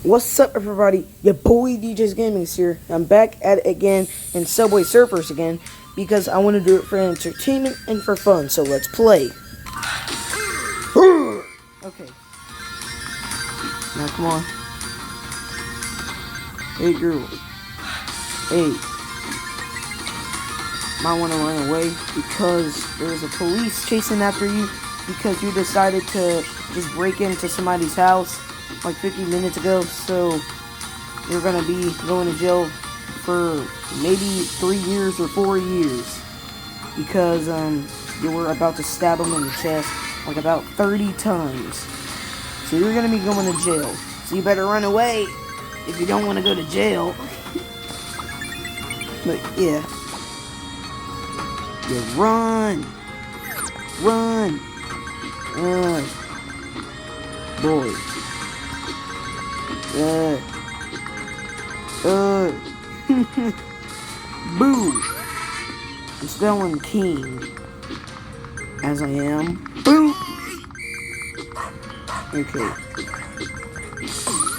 What's up, everybody? Your boy DJ's Gaming's here. I'm back at it again in Subway Surfers again because I want to do it for entertainment and for fun. So let's play. Okay. Now come on. Hey girl. Hey. Might want to run away because there's a police chasing after you because you decided to just break into somebody's house like 50 minutes ago, so you're gonna be going to jail for maybe 3 years or 4 years because you were about to stab him in the chest like about 30 times. So you're gonna be going to jail. So you better run away if you don't want to go to jail. But yeah, run, boy. Boo! I'm spelling king as I am. Boo! Okay.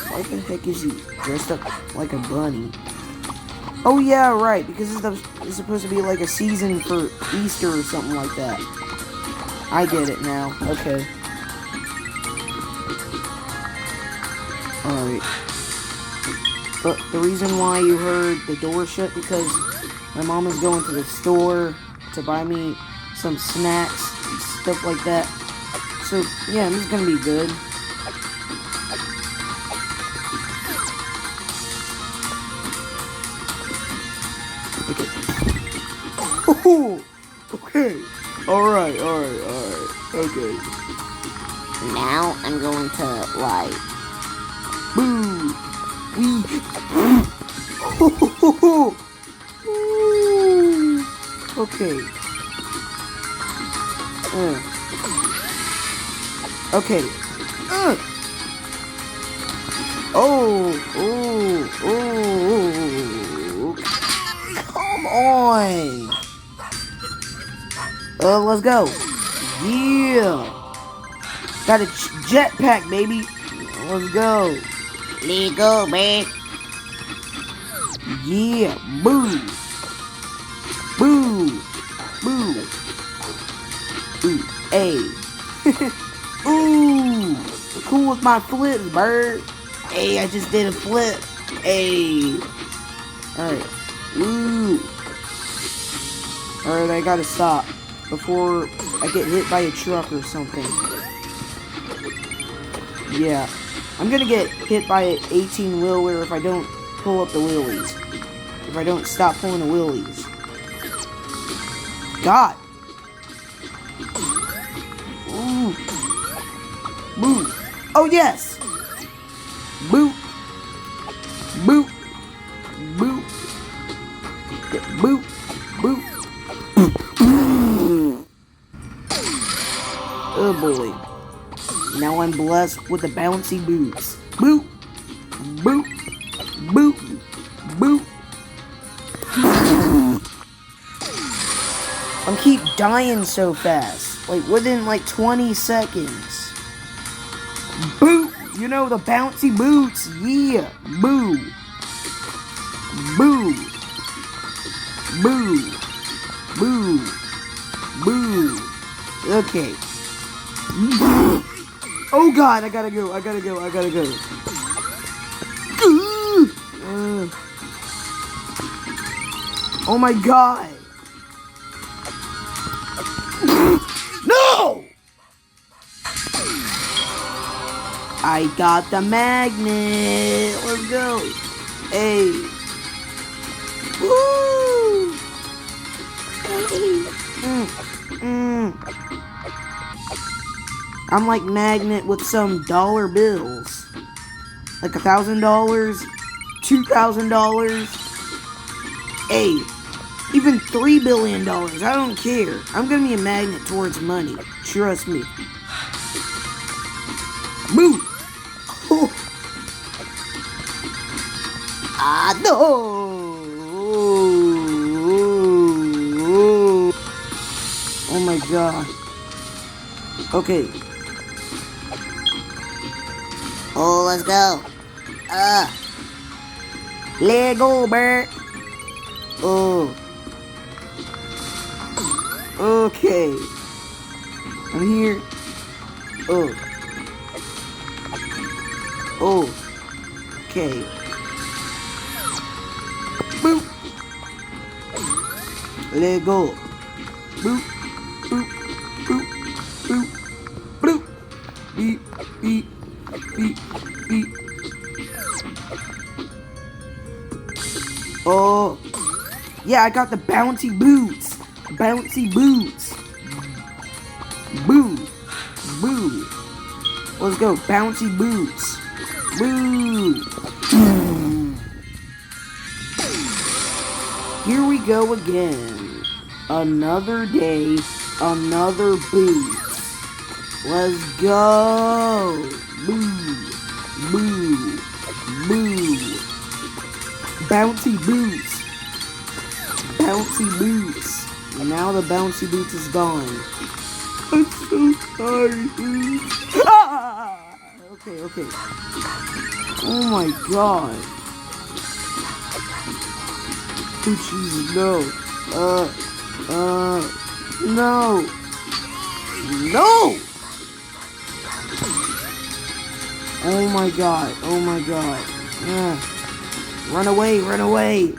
Why the heck is he dressed up like a bunny? Oh yeah, right, because it's supposed to be like a season for Easter or something like that. I get it now. Okay. Alright. But the reason why you heard the door shut because my mom is going to the store to buy me some snacks, stuff like that. So yeah, this is gonna be good. Okay. Oh, okay. Alright. Okay. Now I'm going to like Boo! Okay. Okay. Come on. Let's go. Yeah. Got a jetpack, baby. Let's go. let go, man. Yeah. Boo. Boo. Boo. Ooh. Hey. Ooh. Cool with my flips, bird. Hey, I just did a flip. Hey. Alright. Ooh. Alright, I gotta stop before I get hit by a truck or something. Yeah. I'm gonna get hit by an 18-wheeler if I don't pull up the wheelies. If I don't stop pulling the wheelies. God. Ooh. Boo. Oh, yes. Boop. Boop. Boop. Boop. Boop. Oh, boy. Now I'm blessed with the bouncy boots. Boop. Boop. Boop. Boop. I keep dying so fast. Like within like 20 seconds. Boop. You know the bouncy boots. Yeah. Boo. Boo. Boo. Boo. Boo. Okay. Oh God, I gotta go. Oh my God. No! I got the magnet. Let's go. Hey. Woo! I'm like magnet with some dollar bills. Like $1,000, $2,000. Hey, even $3 billion. I don't care. I'm gonna be a magnet towards money. Trust me. Move. Oh. Ah, no. Oh my God. Okay. Oh, let's go. Let go, bird. Oh. Okay. I'm here. Oh. Oh. Okay. Boop. Let go. Boop. Boop. Boop. Boop. Boop. Beep. Beep. Beep. Beep. Oh. Yeah, I got the bouncy boots. Bouncy boots. Boo. Boo. Let's go. Bouncy boots. Boo. Here we go again. Another day, another boots. Let's go. Boo. Boo. Boo. Bouncy boots. Bouncy boots. And now the bouncy boots is gone. I'm so sorry, boots. Ah! Okay, okay. Oh my god. Oh Jesus, no. No. No! Oh my god, oh my god. Yeah. Run away, run away.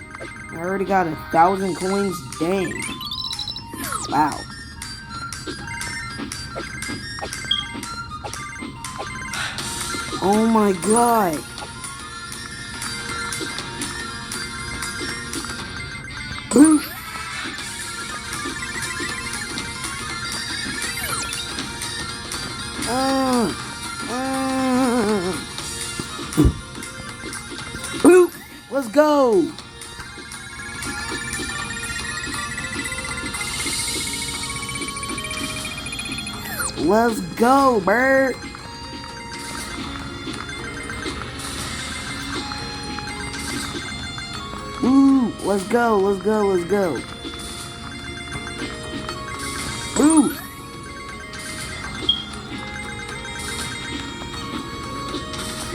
I already got 1,000 coins, dang. Wow. Oh my god. Boop. Boop. Let's go. Let's go, bird. Ooh, let's go, let's go, let's go. Ooh.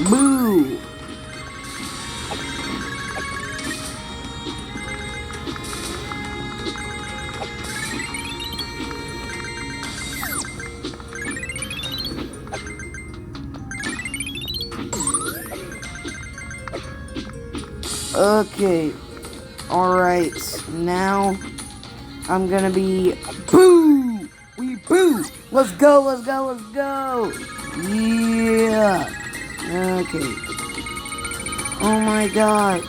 Boo. Okay. Alright. Now I'm gonna be boo! We boo! Let's go, let's go, let's go! Yeah! Okay. Oh my god.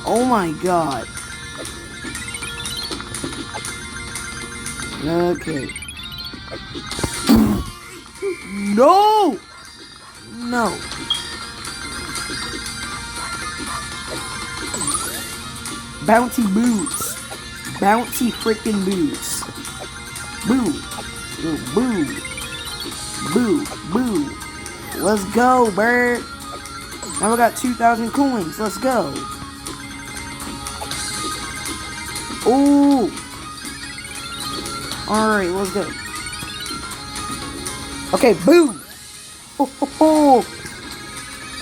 Oh my god. Okay. No! No. Bouncy boots. Bouncy freaking boots. Boo. Boo. Boo. Boo. Let's go, bird. Now we got 2,000 coins. Let's go. Ooh. Alright, let's go. Okay, boo.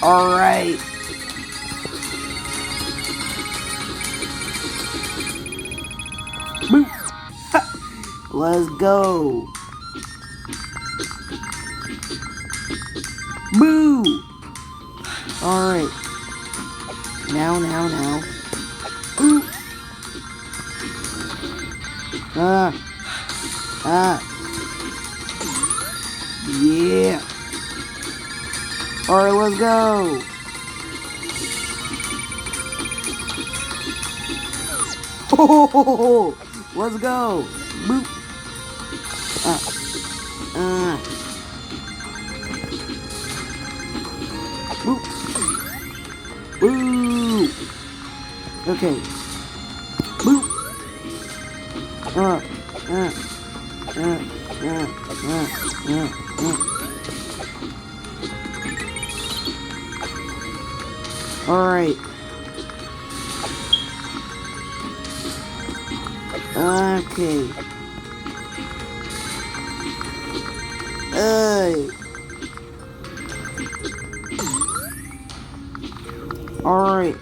Alright. Boo. Let's go. Boo. Alright. Now. Ooh. Yeah. Alright, let's go. Oh, let's go. Boop. Boop. Boo. Okay. Boop. Alright. Okay. Alright.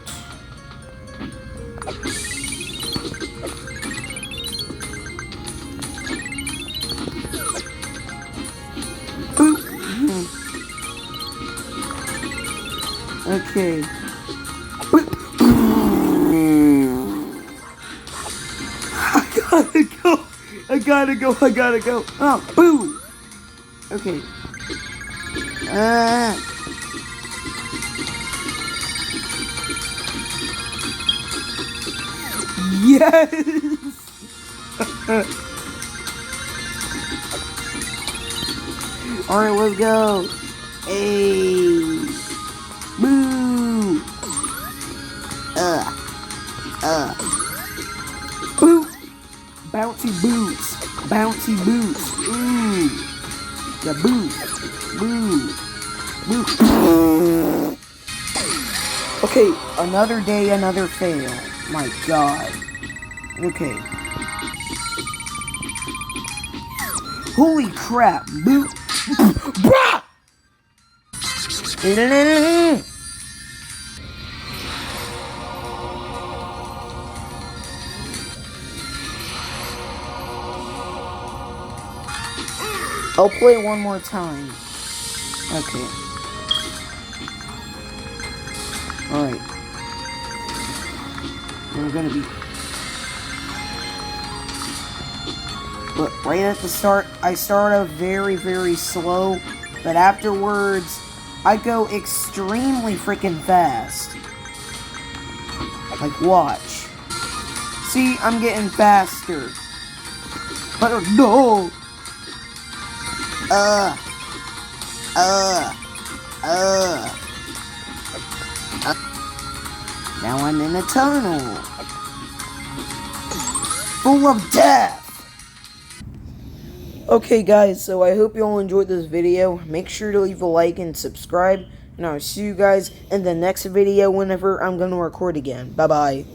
Okay. I gotta go. Oh, boo! Okay. Yes! Alright, let's go. Hey! Boo! Boo! Bouncy boots. Bouncy boots. Ooh. The boot. Boo. Boo. Okay, another day, another fail. My god. Okay. Holy crap. Boo. Brah! I'll play it one more time. Okay. Alright. We're gonna be... But right at the start, I start off very, very slow. But afterwards, I go extremely freaking fast. Like, watch. See, I'm getting faster. But no! Now I'm in a tunnel. Full of death! Okay guys, so I hope you all enjoyed this video. Make sure to leave a like and subscribe. And I'll see you guys in the next video whenever I'm going to record again. Bye bye.